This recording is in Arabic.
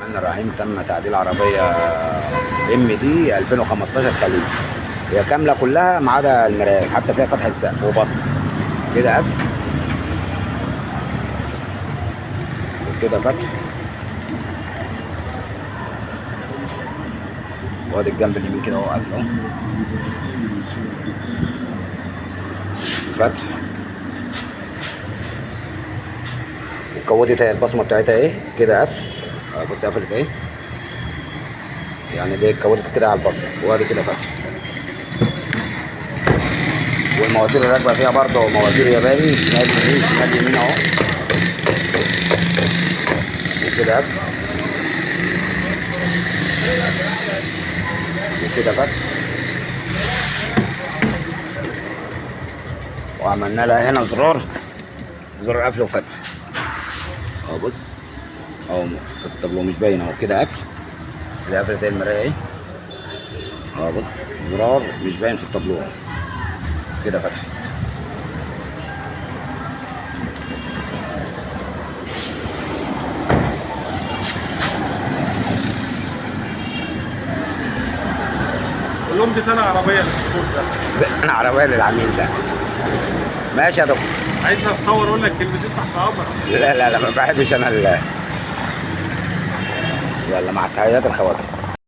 الرحمن الرحيم. تم تعديل عربية ام دي 2015 خليج، هي كاملة كلها ما عدا المراية، حتى فيها فتح السقف وبصمة كده قفل وكده فتح، وادي الجنب اليمين كده اهو قافل اهو فتح، وكودت اهي البصمة بتاعتها اهي كده قفل. بص قفلت اهي، يعني دي اتكودت كده على البصمة، وادي كده فتح. والمواتير اللي راكبه فيها برضه مواتير ياباني، شمال يمين شمال يمين اهو وكده قفل وكده فتح. وعملنا لها هنا زرار قفل وفتح اهو. بص اهو في الطابلو مش باين اهو كده قفل، كده قفلت اهي المرايه اهي اهو. بص زرار مش باين في الطابلو كده فتح. كلهم دي سنة عربية للدكتور ده. انا عربيه للعميل ده. ماشي يا دكتور. عايزنا نتصور اقول لك كلمتين تحت امرك. لا ما بحبش انا يلا مع تحيات الخواجه.